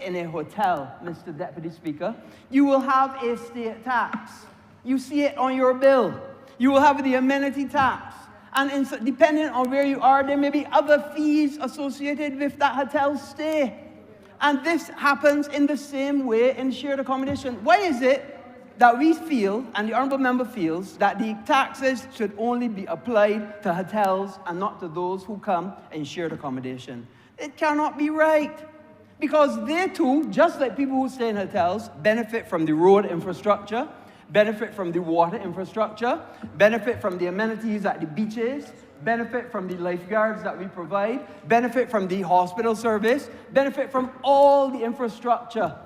in a hotel, Mr. Deputy Speaker, you will have a state tax. You see it on your bill. You will have the amenity tax. And depending on where you are, there may be other fees associated with that hotel stay. And this happens in the same way in shared accommodation. Why is it that we feel, and the Honourable Member feels, that the taxes should only be applied to hotels and not to those who come in shared accommodation? It cannot be right. Because they too, just like people who stay in hotels, benefit from the road infrastructure, benefit from the water infrastructure, benefit from the amenities at the beaches, benefit from the lifeguards that we provide, benefit from the hospital service, benefit from all the infrastructure.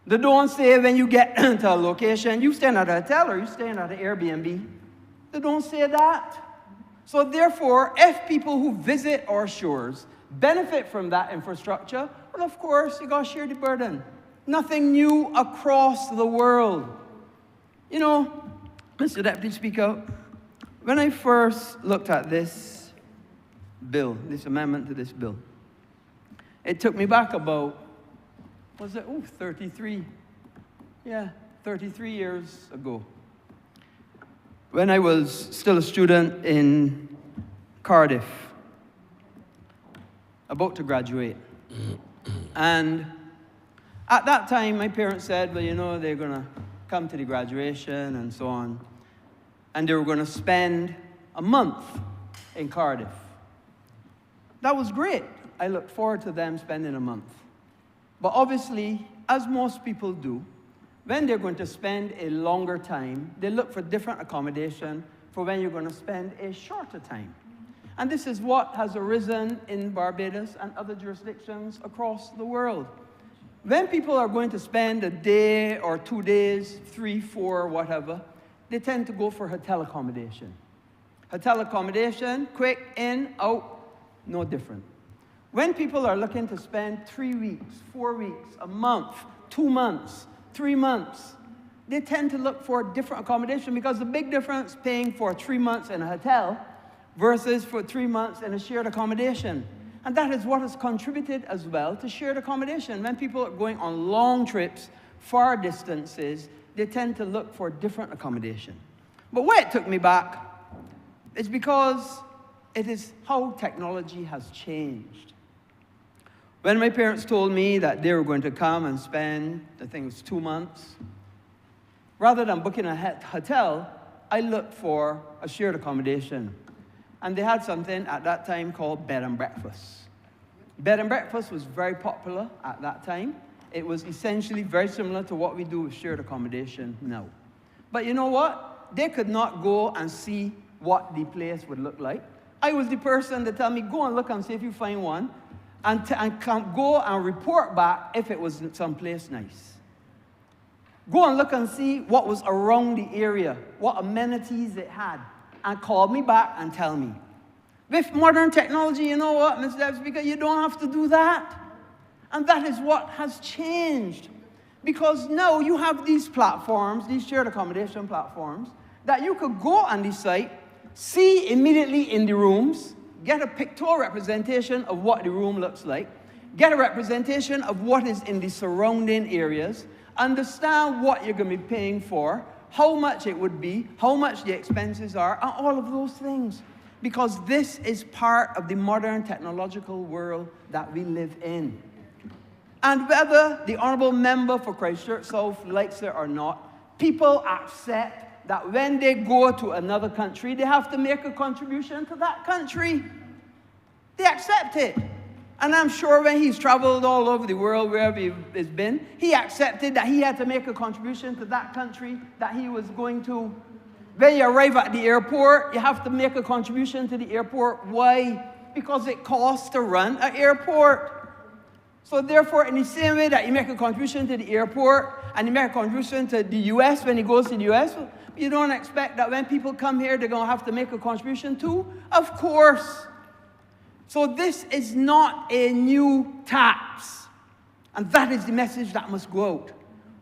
They don't say when you get to a location, you staying at a hotel or you staying at an Airbnb. They don't say that. So therefore, if people who visit our shores benefit from that infrastructure, well, of course, you got to share the burden. Nothing new across the world. You know, Mr. Deputy Speaker, when I first looked at this bill, this amendment to this bill, it took me back about, 33 years ago, when I was still a student in Cardiff, about to graduate. And at that time, my parents said, well, you know, they're going to come to the graduation and so on. And they were going to spend a month in Cardiff. That was great. I looked forward to them spending a month. But obviously, as most people do, when they're going to spend a longer time, they look for different accommodation for when you're going to spend a shorter time. And this is what has arisen in Barbados and other jurisdictions across the world. When people are going to spend a day or 2 days, 3, 4, whatever, they tend to go for hotel accommodation. Hotel accommodation, quick, in, out, no different. When people are looking to spend 3 weeks, 4 weeks, a month, 2 months, 3 months, they tend to look for different accommodation because the big difference paying for 3 months in a hotel versus for 3 months in a shared accommodation. And that is what has contributed as well to shared accommodation. When people are going on long trips, far distances, they tend to look for different accommodation. But where it took me back is because it is how technology has changed. When my parents told me that they were going to come and spend, I think it was 2 months, rather than booking a hotel, I looked for a shared accommodation. And they had something at that time called bed and breakfast. Bed and breakfast was very popular at that time. It was essentially very similar to what we do with shared accommodation now. But you know what? They could not go and see what the place would look like. I was the person that tell me, go and look and see if you find one, and go and report back if it was someplace nice. Go and look and see what was around the area, what amenities it had, and call me back and tell me. With modern technology, you know what, Mr. Deputy Speaker, you don't have to do that. And that is what has changed. Because now you have these platforms, these shared accommodation platforms, that you could go on the site, see immediately in the rooms, get a pictorial representation of what the room looks like, get a representation of what is in the surrounding areas, understand what you're going to be paying for, how much it would be, how much the expenses are, and all of those things. Because this is part of the modern technological world that we live in. And whether the Honourable Member for Christchurch South likes it or not, people accept that when they go to another country, they have to make a contribution to that country. They accept it. And I'm sure when he's traveled all over the world, wherever he's been, he accepted that he had to make a contribution to that country that he was going to. When you arrive at the airport, you have to make a contribution to the airport. Why? Because it costs to run an airport. So therefore, in the same way that you make a contribution to the airport and you make a contribution to the U.S. when he goes to the U.S., you don't expect that when people come here, they're going to have to make a contribution too? Of course. So this is not a new tax. And that is the message that must go out.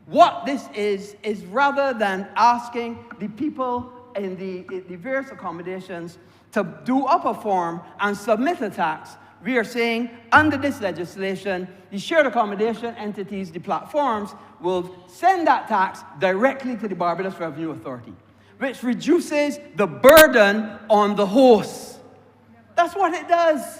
What this is rather than asking the people in the various accommodations to do up a form and submit a tax, we are saying, under this legislation, the shared accommodation entities, the platforms, will send that tax directly to the Barbados Revenue Authority, which reduces the burden on the host. That's what it does.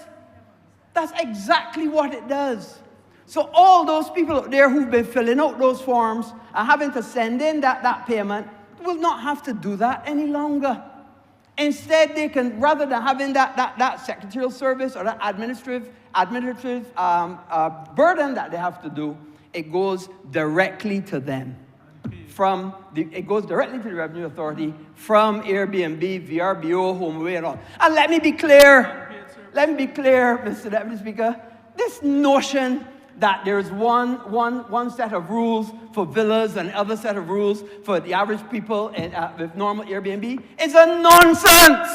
That's exactly what it does. So all those people out there who've been filling out those forms and having to send in that payment will not have to do that any longer. Instead, they can, rather than having that secretarial service or that administrative burden that they have to do, it goes directly to them. It goes directly to the Revenue Authority from Airbnb, VRBO, HomeAway, and all. And let me be clear, Mr. Deputy Speaker, this notion that there's one set of rules for villas and other set of rules for the average people with normal Airbnb is a nonsense.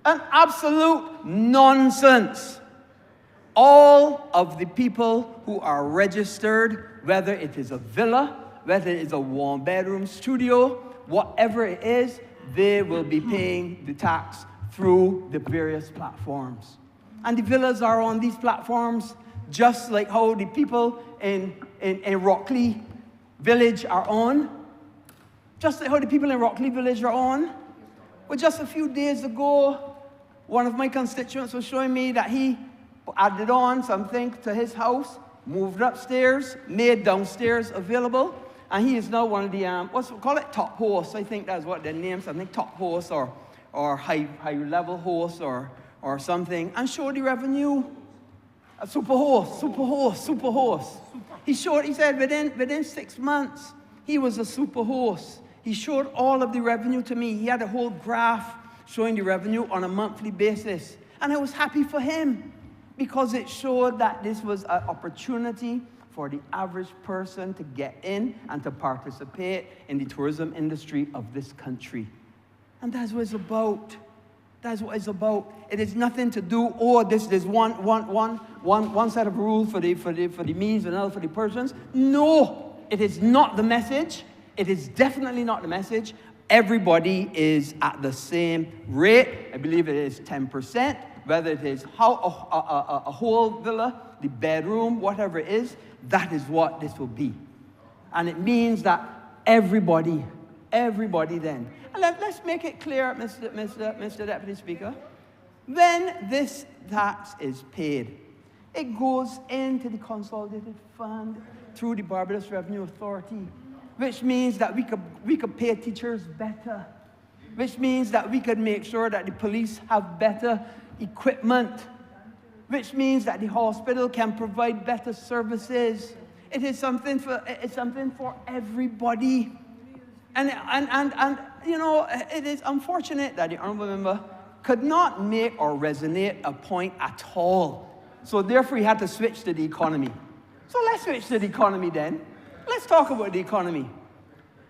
An absolute nonsense. All of the people who are registered, whether it is a villa, whether it is a one-bedroom studio, whatever it is, they will be paying the tax through the various platforms. And the villas are on these platforms just like how the people in Rockley Village are on. Just like how the people in Rockley Village are on. Well, just a few days ago, one of my constituents was showing me that he added on something to his house, moved upstairs, made downstairs available, and he is now one of the, top hosts. I think that's what their names, I think top hosts or high-level hosts or something, and show the revenue. A super host. He said within 6 months, he was a super host. He showed all of the revenue to me. He had a whole graph showing the revenue on a monthly basis. And I was happy for him because it showed that this was an opportunity for the average person to get in and to participate in the tourism industry of this country. And that's what it's about. That's what it's about. It is nothing to do, there's one set of rules for the means and another for the persons. No, it is not the message. It is definitely not the message. Everybody is at the same rate. I believe it is 10%, whether it is a whole villa, the bedroom, whatever it is, that is what this will be. And it means that everybody then. And let's make it clear, Mr. Deputy Speaker. When this tax is paid, it goes into the consolidated fund through the Barbados Revenue Authority, which means that we could pay teachers better, which means that we could make sure that the police have better equipment, which means that the hospital can provide better services. It's something for everybody. And you know, it is unfortunate that the Honourable Member could not make or resonate a point at all. So therefore, he had to switch to the economy. So let's switch to the economy then. Let's talk about the economy.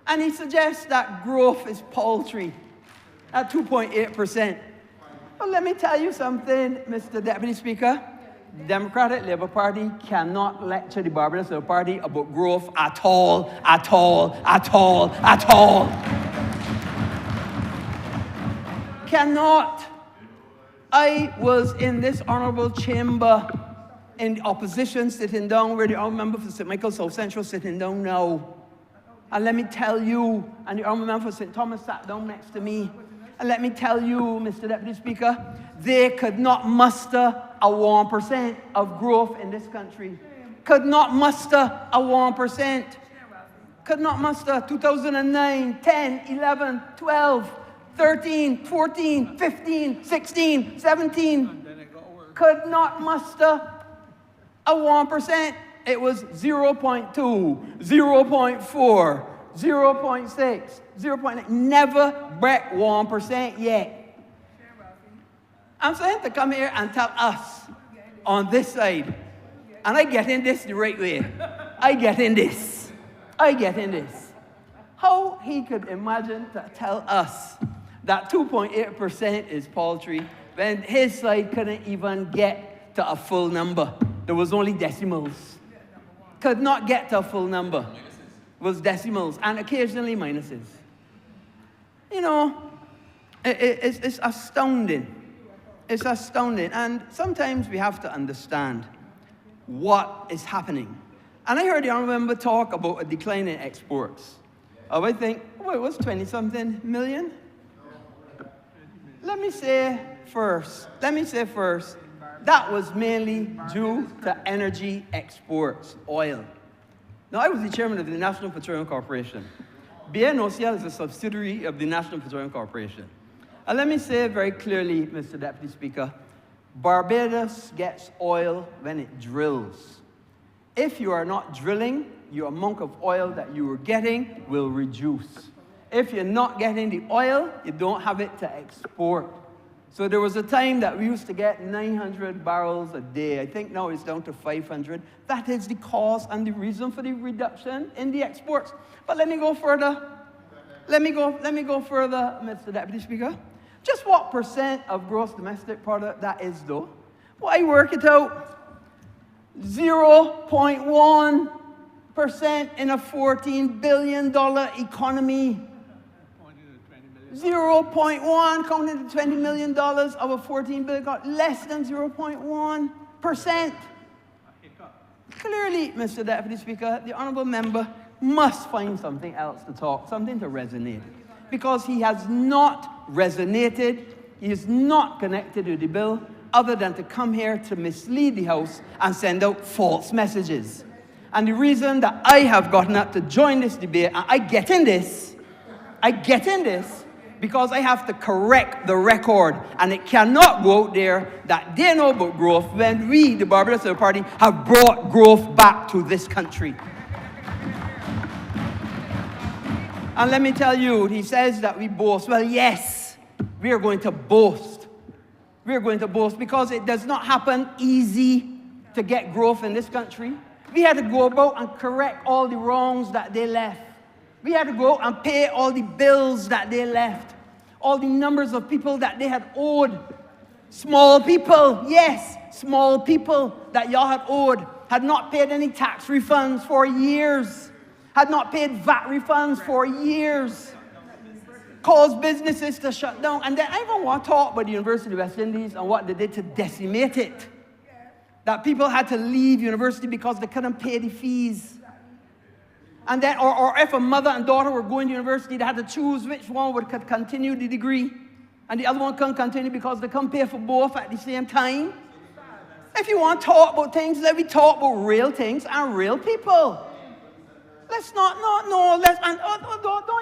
And he suggests that growth is paltry at 2.8%. Well, let me tell you something, Mr. Deputy Speaker. The Democratic Labour Party cannot lecture the Barbados Labour Party about growth at all. Cannot. I was in this honourable chamber in the opposition sitting down where the honourable member for St. Michael South Central sitting down now. And let me tell you, and the honourable member for St. Thomas sat down next to me. And let me tell you, Mr. Deputy Speaker, they could not muster a 1% of growth in this country. Could not muster a 1%. Could not muster 2009, 10, 11, 12, 13, 14, 15, 16, 17. Could not muster a 1%. It was 0.2, 0.4, 0.6, 0.9. Never break 1% yet. I'm saying to come here and tell us on this side, and I get in this the right way. I get in this. How he could imagine to tell us that 2.8% is paltry when his side couldn't even get to a full number. There was only decimals. Could not get to a full number. It was decimals and occasionally minuses. You know, it's astounding. It's astounding. And sometimes we have to understand what is happening. And I heard the Honourable Member talk about a decline in exports. I think, it was 20-something million? Let me say first, that was mainly due to energy exports, oil. Now, I was the chairman of the National Petroleum Corporation. BNOCL is a subsidiary of the National Petroleum Corporation. And let me say very clearly, Mr. Deputy Speaker, Barbados gets oil when it drills. If you are not drilling, your amount of oil that you are getting will reduce. If you're not getting the oil, you don't have it to export. So there was a time that we used to get 900 barrels a day. I think now it's down to 500. That is the cause and the reason for the reduction in the exports. But let me go further. Let me go further, Mr. Deputy Speaker. Just what percent of gross domestic product that is, though? Well, I work it out. 0.1% in a $14 billion economy. 0.1 counting to $20 million of a $14 billion, less than 0.1%. Clearly, Mr. Deputy Speaker, the Honourable Member must find something else to talk, something to resonate. Because he has not resonated, he is not connected to the bill, other than to come here to mislead the House and send out false messages. And the reason that I have gotten up to join this debate, and I get in this, because I have to correct the record, and it cannot go out there that they know about growth when we, the Barbados Labour Party, have brought growth back to this country. And let me tell you, he says that we boast. Well, yes, we are going to boast. We are going to boast because it does not happen easy to get growth in this country. We had to go about and correct all the wrongs that they left. We had to go and pay all the bills that they left, all the numbers of people that they had owed. Small people, yes, small people that y'all had owed, had not paid any tax refunds for years, had not paid VAT refunds for years, caused businesses to shut down. And then I even want to talk about the University of West Indies and what they did to decimate it. That people had to leave university because they couldn't pay the fees. And then, or if a mother and daughter were going to university, they had to choose which one could continue the degree, and the other one couldn't continue because they couldn't pay for both at the same time. If you want to talk about things, let me talk about real things and real people. Let's don't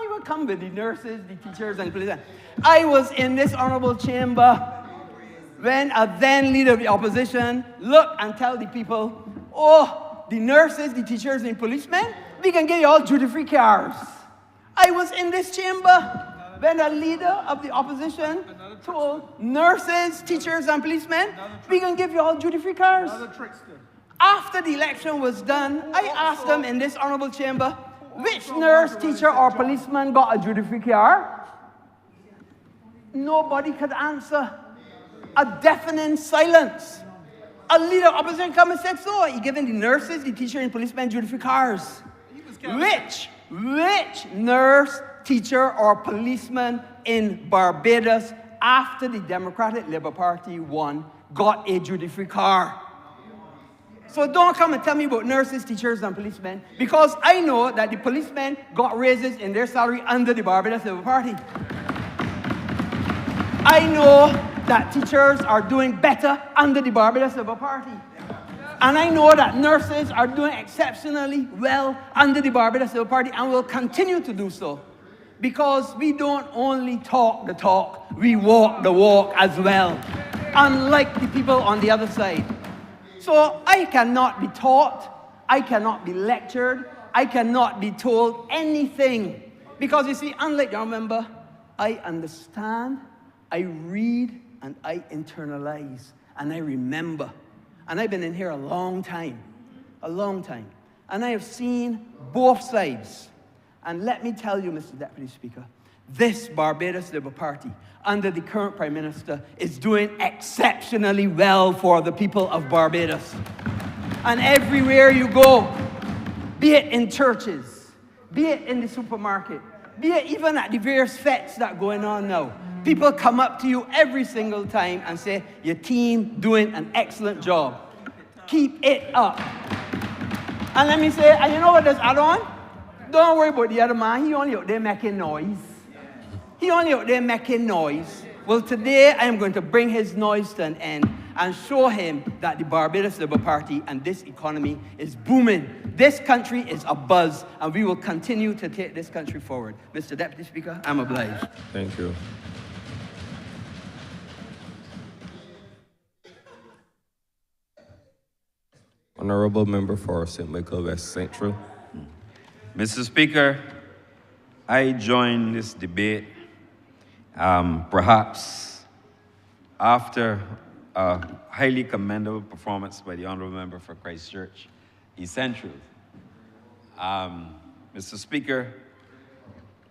even come with the nurses, the teachers, and police. I was in this honourable chamber when a then leader of the opposition looked and tell the people, oh, the nurses, the teachers, and policemen, we can give you all duty-free cars. I was in this chamber when a leader of the opposition told nurses, teachers, and policemen, we can give you all duty-free cars. After the election was done, I asked them in this honourable chamber, which nurse, teacher, or policeman got a duty-free car? Nobody could answer. A deafening silence. A leader of opposition come and said, so, you're giving the nurses, the teacher, and policemen duty-free cars. Which nurse, teacher, or policeman in Barbados, after the Democratic Labour Party won, got a duty-free car? So don't come and tell me about nurses, teachers, and policemen, because I know that the policemen got raises in their salary under the Barbados Labour Party. I know that teachers are doing better under the Barbados Labour Party. And I know that nurses are doing exceptionally well under the Barbados Labour Party and will continue to do so. Because we don't only talk the talk, we walk the walk as well. Unlike the people on the other side. So I cannot be taught, I cannot be lectured, I cannot be told anything. Because you see, unlike your member, I understand, I read, and I internalize, and I remember. And I've been in here a long time. And I have seen both sides. And let me tell you, Mr. Deputy Speaker, this Barbados Labour Party, under the current Prime Minister, is doing exceptionally well for the people of Barbados. And everywhere you go, be it in churches, be it in the supermarket, be it even at the various fetes that are going on now, People come up to you every single time and say, your team doing an excellent job. Keep it up. And let me say, and you know what this add on? Don't worry about the other man. He only out there making noise. He only out there making noise. Well, today I am going to bring his noise to an end and show him that the Barbados Labour Party and this economy is booming. This country is abuzz, and we will continue to take this country forward. Mr. Deputy Speaker, I'm obliged. Thank you. Honourable Member for St. Michael West Central. Mr. Speaker, I join this debate perhaps after a highly commendable performance by the Honourable Member for Christchurch East Central. Mr. Speaker,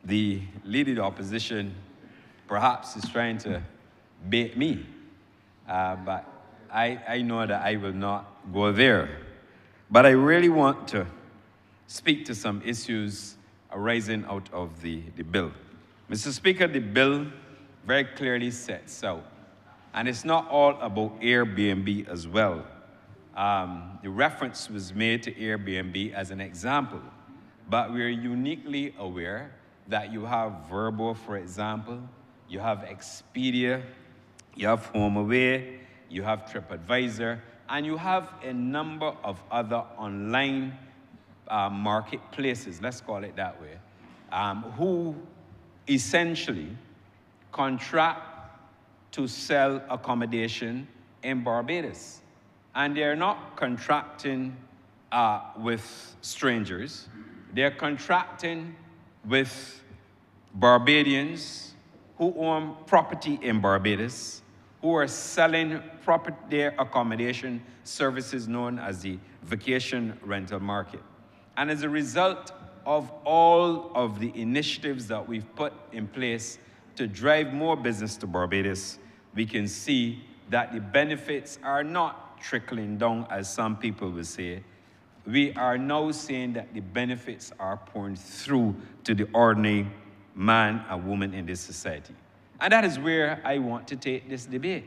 the Leader of the Opposition perhaps is trying to bait me, but I know that I will not go there. But I really want to speak to some issues arising out of the bill. Mr. Speaker, the bill very clearly sets out, and it's not all about Airbnb as well. The reference was made to Airbnb as an example, but we're uniquely aware that you have Vrbo, for example, you have Expedia, you have HomeAway, you have TripAdvisor, and you have a number of other online marketplaces, let's call it that way, who essentially contract to sell accommodation in Barbados. And they're not contracting with strangers. They're contracting with Barbadians who own property in Barbados, who are selling their accommodation services known as the vacation rental market. And as a result of all of the initiatives that we've put in place to drive more business to Barbados, we can see that the benefits are not trickling down, as some people will say. We are now saying that the benefits are pouring through to the ordinary man and woman in this society. And that is where I want to take this debate.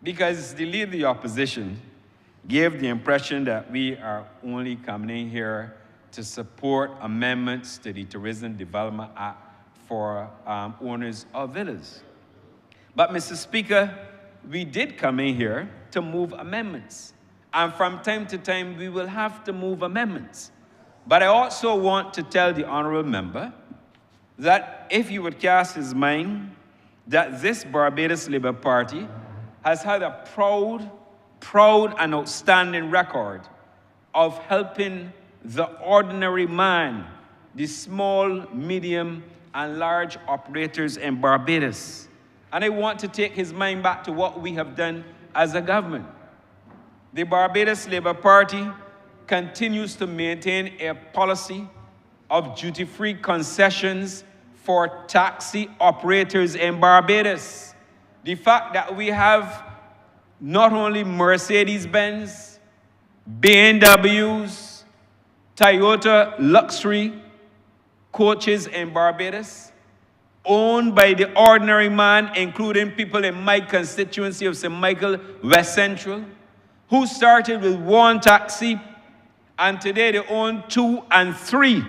Because the Leader of the Opposition gave the impression that we are only coming in here to support amendments to the Tourism Development Act for owners of villas. But, Mr. Speaker, we did come in here to move amendments. And from time to time, we will have to move amendments. But I also want to tell the Honourable Member that if he would cast his mind, that this Barbados Labour Party has had a proud and outstanding record of helping the ordinary man, the small, medium, and large operators in Barbados. And I want to take his mind back to what we have done as a government. The Barbados Labour Party continues to maintain a policy of duty-free concessions for taxi operators in Barbados. The fact that we have not only Mercedes-Benz, BMWs, Toyota luxury coaches in Barbados, owned by the ordinary man, including people in my constituency of St. Michael West Central, who started with one taxi, and today they own 2 and 3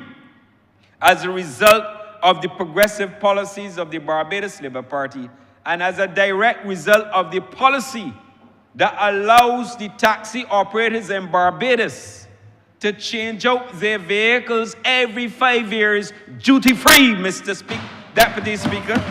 as a result of the progressive policies of the Barbados Labour Party, and as a direct result of the policy that allows the taxi operators in Barbados to change out their vehicles every 5 years, duty-free, Mr. Deputy Speaker.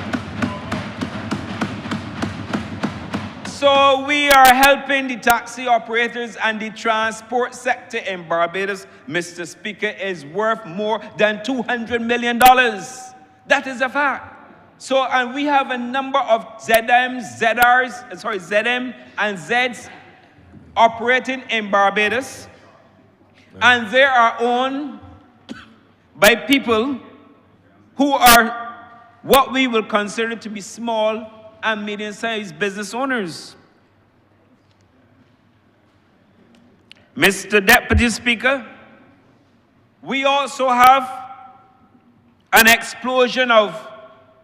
So we are helping the taxi operators, and the transport sector in Barbados, Mr. Speaker, is worth more than $200 million. That is a fact. So, and we have a number of ZM and Zs operating in Barbados, and they are owned by people who are what we will consider to be small and medium-sized business owners. Mr. Deputy Speaker, we also have an explosion of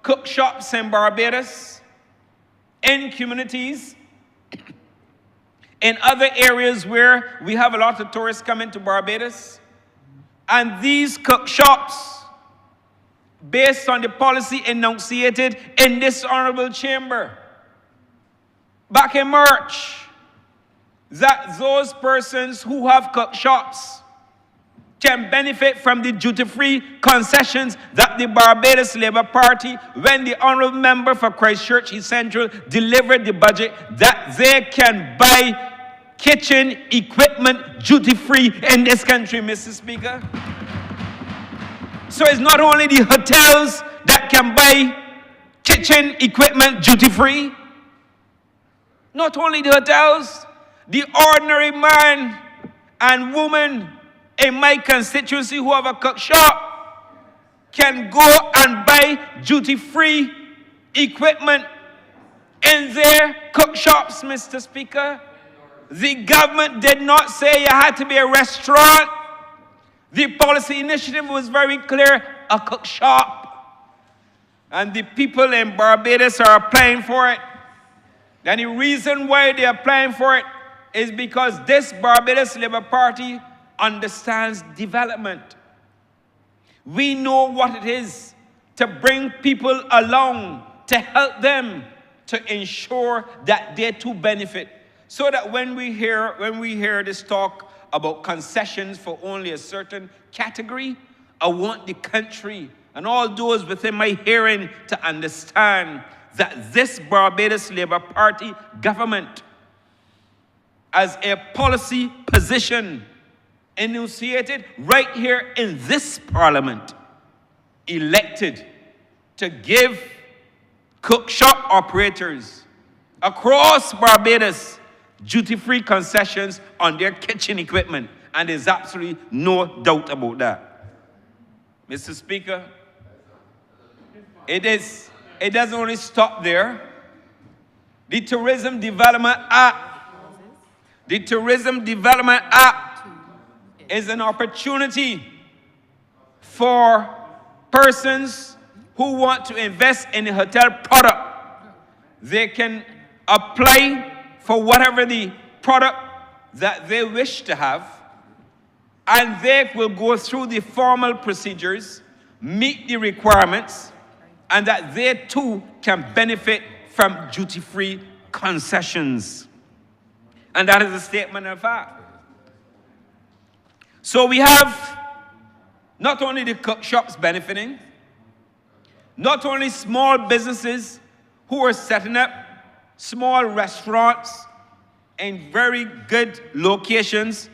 cook shops in Barbados in communities, in other areas where we have a lot of tourists coming to Barbados. And these cook shops, based on the policy enunciated in this honorable chamber back in March, that those persons who have cook shops can benefit from the duty-free concessions that the Barbados Labour Party, when the honourable member for Christchurch East Central delivered the budget, that they can buy kitchen equipment duty-free in this country, Mr. Speaker. So it's not only the hotels that can buy kitchen equipment duty-free, not only the hotels, the ordinary man and woman in my constituency who have a cook shop can go and buy duty-free equipment in their cook shops, Mr. Speaker. The government did not say you had to be a restaurant. The policy initiative was very clear, a cook shop. And the people in Barbados are applying for it. And the reason why they're applying for it is because this Barbados Labour Party understands development. We know what it is to bring people along, to help them, to ensure that they too benefit. So that when we hear this talk about concessions for only a certain category, I want the country and all those within my hearing to understand that this Barbados Labour Party government, as a policy position enunciated right here in this parliament, elected to give cook shop operators across Barbados duty-free concessions on their kitchen equipment. And there's absolutely no doubt about that. Mr. Speaker, it doesn't only stop there. The Tourism Development Act is an opportunity for persons who want to invest in a hotel product. They can apply for whatever the product that they wish to have, and they will go through the formal procedures, meet the requirements, and that they too can benefit from duty-free concessions. And that is a statement of fact. So we have not only the cook shops benefiting, not only small businesses who are setting up small restaurants in very good locations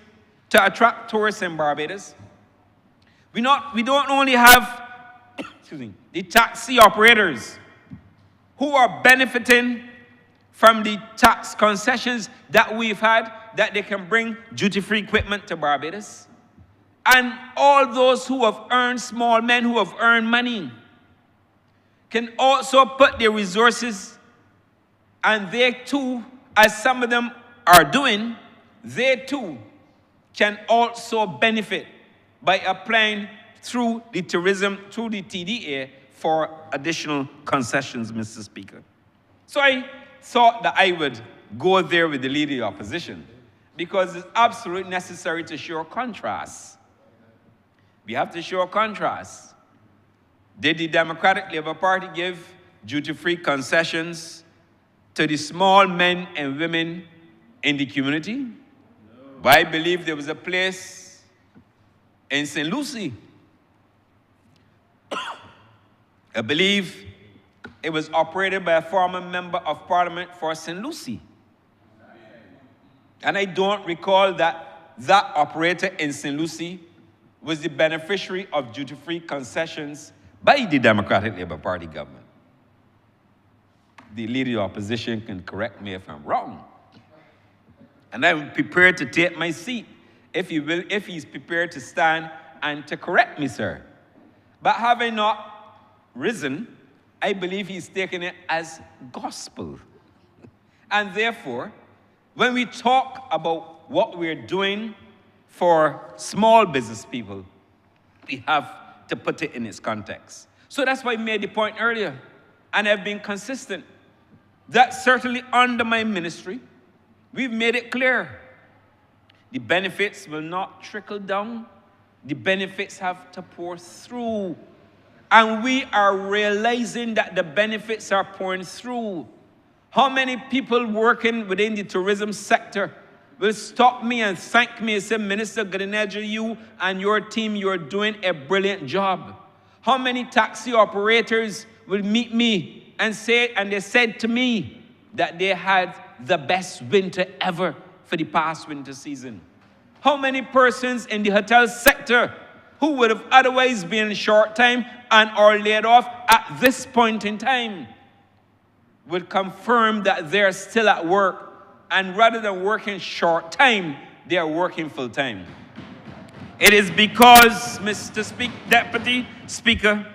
to attract tourists in Barbados. We don't only have the taxi operators who are benefiting from the tax concessions that we've had, that they can bring duty-free equipment to Barbados. And all those who have earned, small men who have earned money, can also put their resources, and they too, as some of them are doing, they too can also benefit by applying through the tourism, through the TDA, for additional concessions, Mr. Speaker. So I thought that I would go there with the Leader of the Opposition, because it's absolutely necessary to show contrast. We have to show contrast. Did the Democratic Labour Party give duty-free concessions to the small men and women in the community? No. But I believe there was a place in St. Lucie. I believe it was operated by a former member of Parliament for St. Lucie. And I don't recall that that operator in St. Lucie was the beneficiary of duty-free concessions by the Democratic Labour Party government. The Leader of the Opposition can correct me if I'm wrong. And I'm prepared to take my seat if he's prepared to stand and to correct me, sir. But having not risen, I believe he's taken it as gospel. And therefore, when we talk about what we're doing for small business people, we have to put it in its context. So that's why I made the point earlier, and I've been consistent. that certainly under my ministry, we've made it clear. The benefits will not trickle down. The benefits have to pour through. And we are realizing that the benefits are pouring through. How many people working within the tourism sector will stop me and thank me and say, Minister Gadineja, you and your team, you're doing a brilliant job? How many taxi operators will meet me and they said to me that they had the best winter ever for the past winter season? How many persons in the hotel sector who would have otherwise been short time and are laid off at this point in time will confirm that they're still at work, and rather than working short time, they are working full time? It is because, Mr. Deputy Speaker,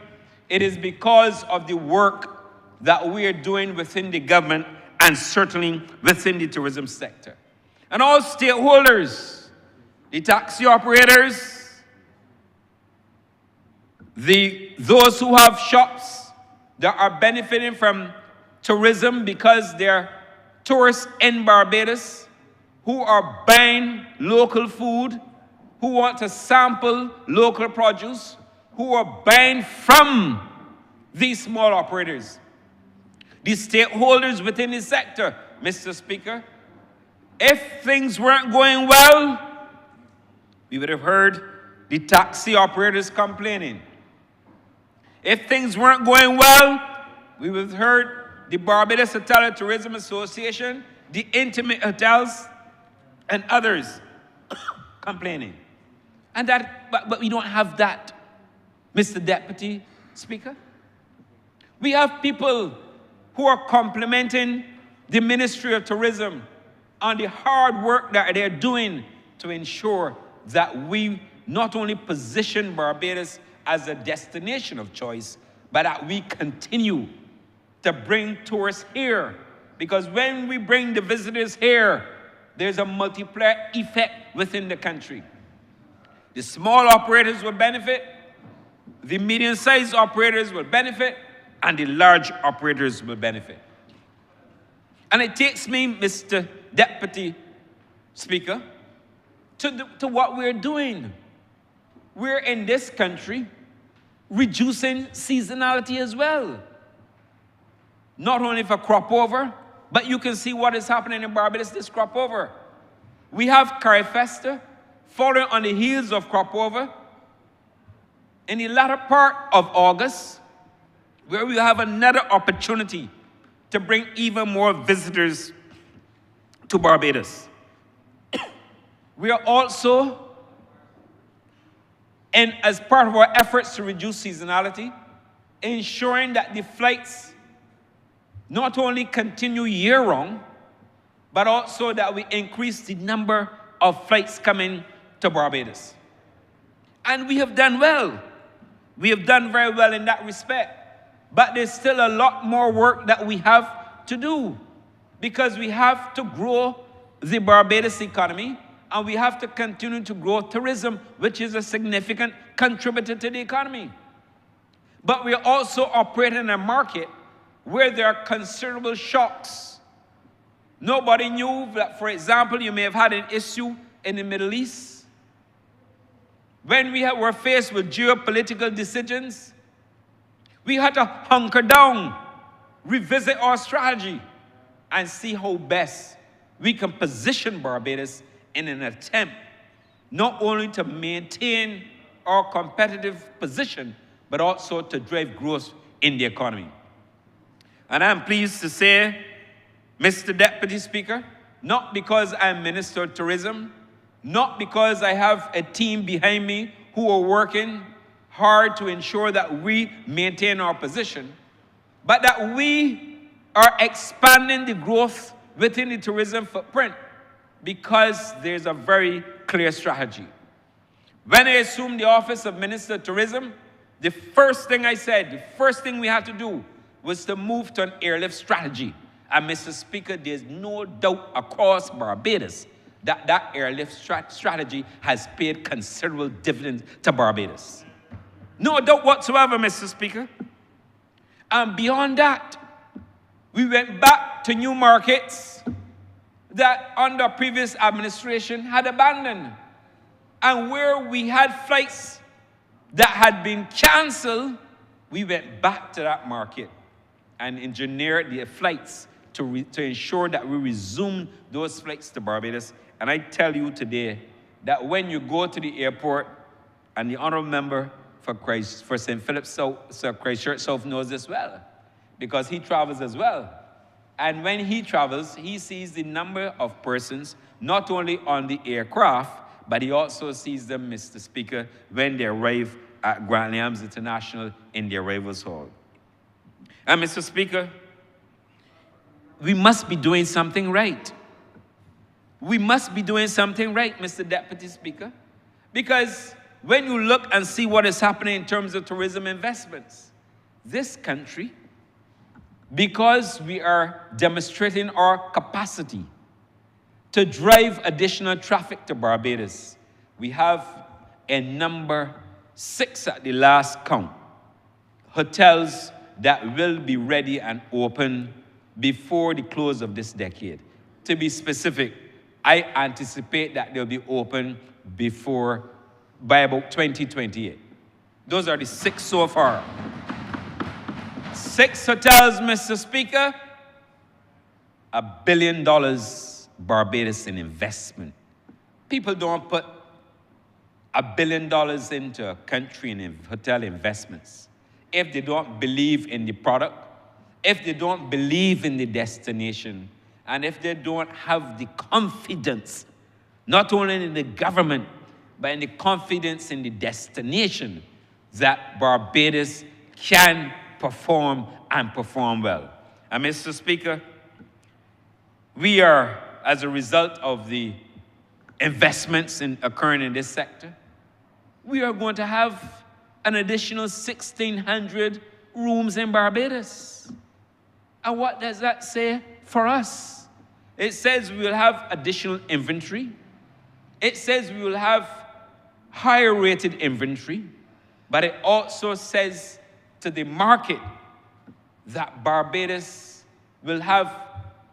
it is because of the work that we are doing within the government and certainly within the tourism sector. And all stakeholders, the taxi operators, those who have shops that are benefiting from tourism because they're tourists in Barbados, who are buying local food, who want to sample local produce, who are buying from these small operators. The stakeholders within the sector, Mr. Speaker, if things weren't going well, we would have heard the taxi operators complaining. If things weren't going well, we would have heard the Barbados Hotel and Tourism Association, the intimate hotels, and others complaining. And but we don't have that, Mr. Deputy Speaker. We have people who are complimenting the Ministry of Tourism on the hard work that they're doing to ensure that we not only position Barbados as a destination of choice, but that we continue to bring tourists here. Because when we bring the visitors here, there's a multiplier effect within the country. The small operators will benefit, the medium-sized operators will benefit, and the large operators will benefit. And it takes me, Mr. Deputy Speaker, to what we're doing. We're in this country reducing seasonality as well. Not only for crop over, but you can see what is happening in Barbados this crop over. We have Curry Festa following on the heels of crop over in the latter part of August, where we have another opportunity to bring even more visitors to Barbados. We are also, and as part of our efforts to reduce seasonality, ensuring that the flights not only continue year-round, but also that we increase the number of flights coming to Barbados. And we have done well. We have done very well in that respect. But there's still a lot more work that we have to do, because we have to grow the Barbados economy, and we have to continue to grow tourism, which is a significant contributor to the economy. But we are also operating in a market where there are considerable shocks. Nobody knew that, for example, you may have had an issue in the Middle East. When we were faced with geopolitical decisions, we had to hunker down, revisit our strategy, and see how best we can position Barbados in an attempt not only to maintain our competitive position, but also to drive growth in the economy. And I'm pleased to say, Mr. Deputy Speaker, not because I'm Minister of Tourism, not because I have a team behind me who are working hard to ensure that we maintain our position, but that we are expanding the growth within the tourism footprint, because there's a very clear strategy. When I assumed the office of Minister of Tourism, the first thing I said, the first thing we had to do was to move to an airlift strategy. And Mr. Speaker, there's no doubt across Barbados that that airlift strategy has paid considerable dividends to Barbados. No doubt whatsoever, Mr. Speaker. And beyond that, we went back back to new markets that under previous administration had abandoned. And where we had flights that had been canceled, we went back to that market and engineered the flights to ensure that we resumed those flights to Barbados. And I tell you today that when you go to the airport, and the honourable member for St. Philip South, Christchurch South knows this well, because he travels as well. And when he travels, he sees the number of persons, not only on the aircraft, but he also sees them, Mr. Speaker, when they arrive at Grant Williams International in the arrivals hall. And Mr. Speaker, we must be doing something right. We must be doing something right, Mr. Deputy Speaker, because when you look and see what is happening in terms of tourism investments, this country, because we are demonstrating our capacity to drive additional traffic to Barbados, we have a number 6 at the last count, hotels that will be ready and open before the close of this decade. To be specific, I anticipate that they'll be open by about 2028. Those are the 6 so far. 6 hotels, Mr. Speaker, $1 billion Barbados in investment. People don't put $1 billion into a country in hotel investments if they don't believe in the product, if they don't believe in the destination, and if they don't have the confidence, not only in the government, but in the confidence in the destination, that Barbados can perform and perform well. And Mr. Speaker, we are, as a result of the investments occurring in this sector, we are going to have an additional 1,600 rooms in Barbados. And what does that say for us? It says we will have additional inventory. It says we will have higher rated inventory. But it also says to the market that Barbados will have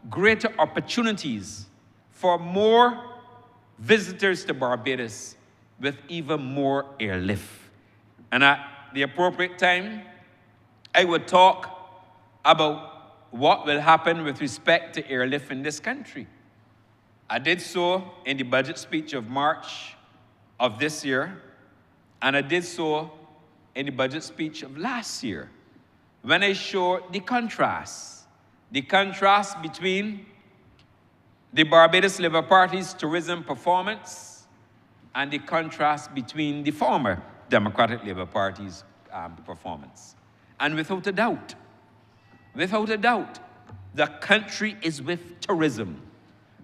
greater opportunities for more visitors to Barbados with even more airlift. And at the appropriate time, I would talk about what will happen with respect to airlift in this country. I did so in the budget speech of March of this year, and I did so in the budget speech of last year, when I showed the contrast between the Barbados Labour Party's tourism performance and the contrast between the former Democratic Labour Party's performance. And without a doubt, the country is with tourism.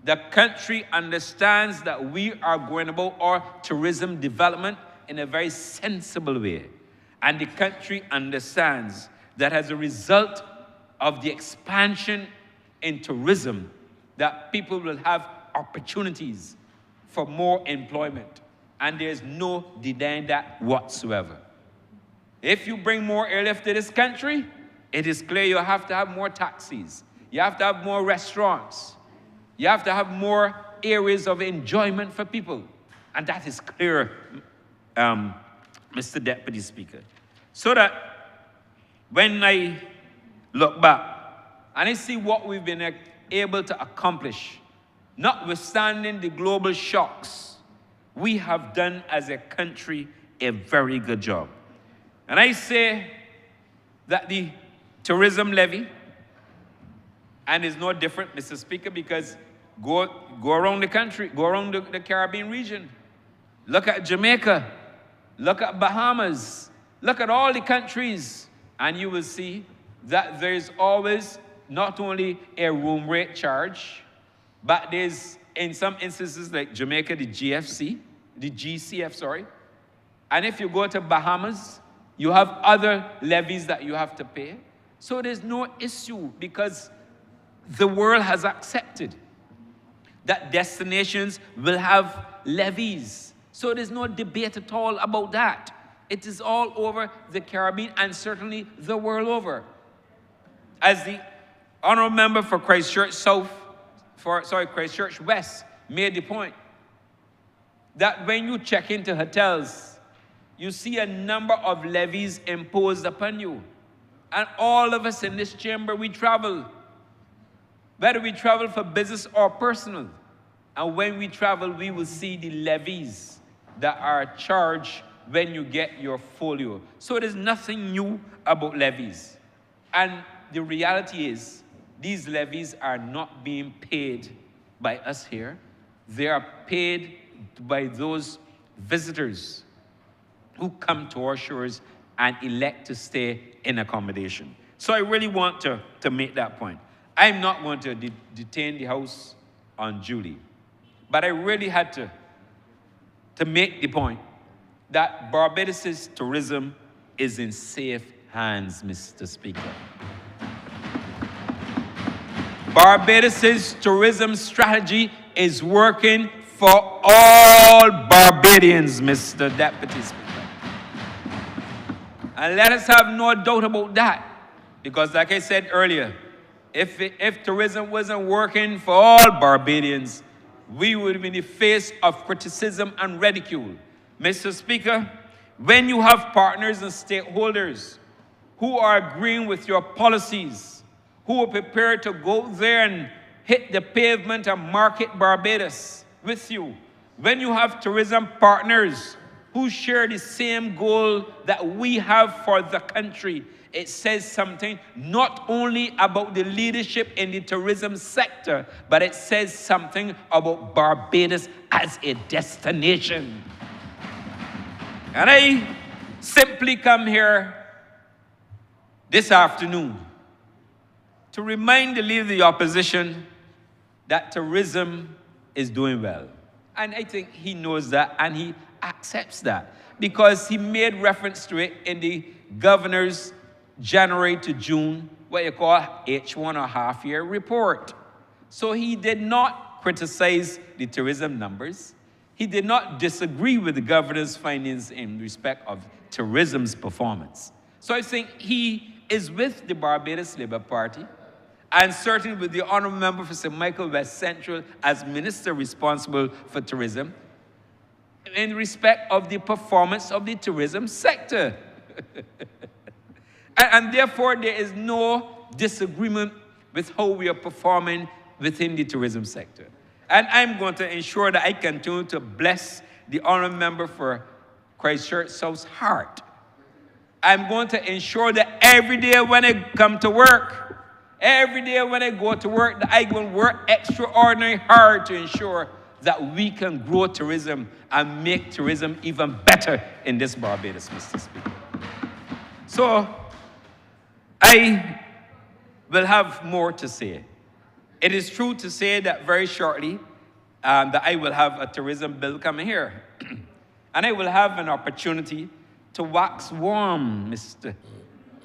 The country understands that we are going about our tourism development in a very sensible way. And the country understands that as a result of the expansion in tourism, that people will have opportunities for more employment. And there's no denying that whatsoever. If you bring more airlift to this country, it is clear you have to have more taxis. You have to have more restaurants. You have to have more areas of enjoyment for people. And that is clear, Mr. Deputy Speaker. So that when I look back and I see what we've been able to accomplish, notwithstanding the global shocks, we have done as a country a very good job. And I say that the tourism levy, and it's no different, Mr. Speaker, because go around the country, go around the Caribbean region. Look at Jamaica, look at Bahamas, look at all the countries, and you will see that there's always not only a room rate charge, but there's, in some instances like Jamaica, the GCF, sorry. And if you go to Bahamas, you have other levies that you have to pay. So there's no issue, because the world has accepted that destinations will have levies. So there's no debate at all about that. It is all over the Caribbean and certainly the world over. As the Honourable member for Christchurch Christchurch West made the point that when you check into hotels, you see a number of levies imposed upon you. And all of us in this chamber, we travel, whether we travel for business or personal. And when we travel, we will see the levies that are charged when you get your folio. So there's nothing new about levies. And the reality is, these levies are not being paid by us here. They are paid by those visitors who come to our shores and elect to stay in accommodation. So I really want to make that point. I'm not going to detain the House unduly, but I really had to make the point that Barbados' tourism is in safe hands, Mr. Speaker. Barbados' tourism strategy is working for all Barbadians, Mr. Deputy Speaker. And let us have no doubt about that. Because like I said earlier, if tourism wasn't working for all Barbadians, we would be in the face of criticism and ridicule. Mr. Speaker, when you have partners and stakeholders who are agreeing with your policies, who are prepared to go there and hit the pavement and market Barbados with you, when you have tourism partners who share the same goal that we have for the country, it says something not only about the leadership in the tourism sector, but it says something about Barbados as a destination. And I simply come here this afternoon to remind the leader of the opposition that tourism is doing well. And I think he knows that and he accepts that because he made reference to it in the governor's January to June, what you call H1 or half-year report. So he did not criticize the tourism numbers. He did not disagree with the governor's findings in respect of tourism's performance. So I think he is with the Barbados Labour Party and certainly with the Honourable Member for St. Michael West Central as Minister responsible for tourism in respect of the performance of the tourism sector. And therefore, there is no disagreement with how we are performing within the tourism sector. And I'm going to ensure that I continue to bless the Honourable Member for Christchurch South's heart. I'm going to ensure that every day when I come to work, every day when I go to work, that I will work extraordinarily hard to ensure that we can grow tourism and make tourism even better in this Barbados, Mr. Speaker. So, I will have more to say. It is true to say that very shortly that I will have a tourism bill coming here. And I will have an opportunity to wax warm, Mr.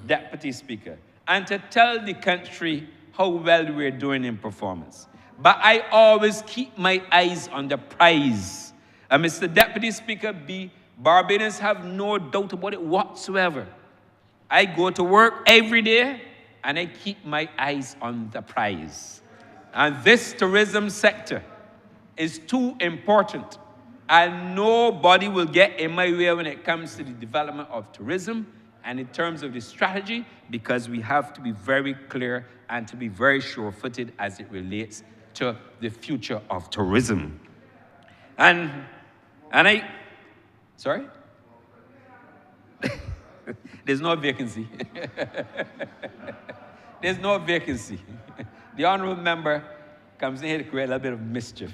Deputy Speaker, and to tell the country how well we're doing in performance. But I always keep my eyes on the prize. And Mr. Deputy Speaker, Barbadians have no doubt about it whatsoever. I go to work every day, and I keep my eyes on the prize. And this tourism sector is too important, and nobody will get in my way when it comes to the development of tourism and in terms of the strategy, because we have to be very clear and to be very sure-footed as it relates to the future of tourism. Sorry? There's no vacancy. There's no vacancy. The Honourable Member comes in here to create a little bit of mischief.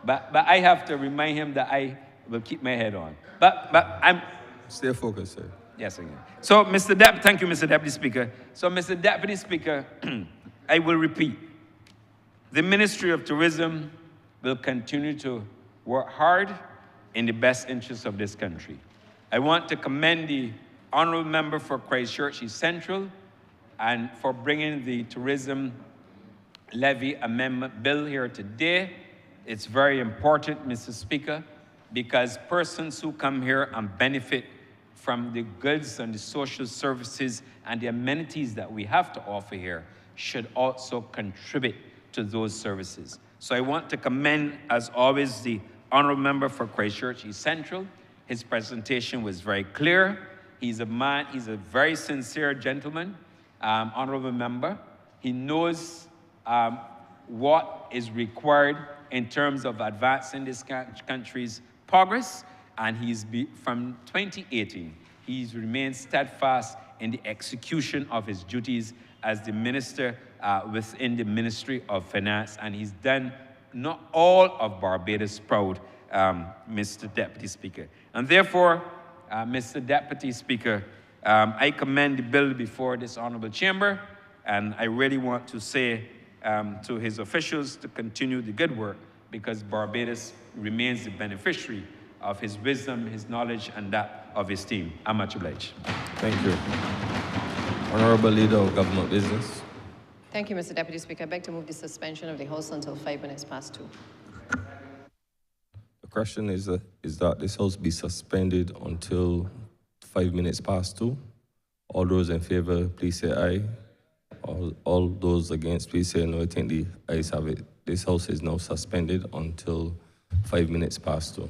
But I have to remind him that I will keep my head on. But I'm... Stay focused, sir. Yes, again. So, thank you, Mr. Deputy Speaker. So, Mr. Deputy Speaker, I will repeat. The Ministry of Tourism will continue to work hard in the best interests of this country. I want to commend the Honourable Member for Christchurch East Central and for bringing the tourism levy amendment bill here today. It's very important, Mr. Speaker, because persons who come here and benefit from the goods and the social services and the amenities that we have to offer here should also contribute to those services. So I want to commend, as always, the Honourable Member for Christchurch East Central. His presentation was very clear. He's a man, he's a very sincere gentleman, Honourable Member. He knows what is required in terms of advancing this country's progress, and from 2018, he's remained steadfast in the execution of his duties as the minister within the Ministry of Finance, and he's done not all of Barbados proud, Mr. Deputy Speaker. And therefore, Mr. Deputy Speaker, I commend the bill before this honourable chamber, and I really want to say to his officials to continue the good work, because Barbados remains the beneficiary of his wisdom, his knowledge, and that of his team. I'm much obliged. Thank you. Honourable Leader of Government Business. Thank you, Mr. Deputy Speaker. I beg to move the suspension of the House until 2. The question is that this House be suspended until 2. All those in favor, please say aye. All those against, please say no. I think the ayes have it. This House is now suspended until 2.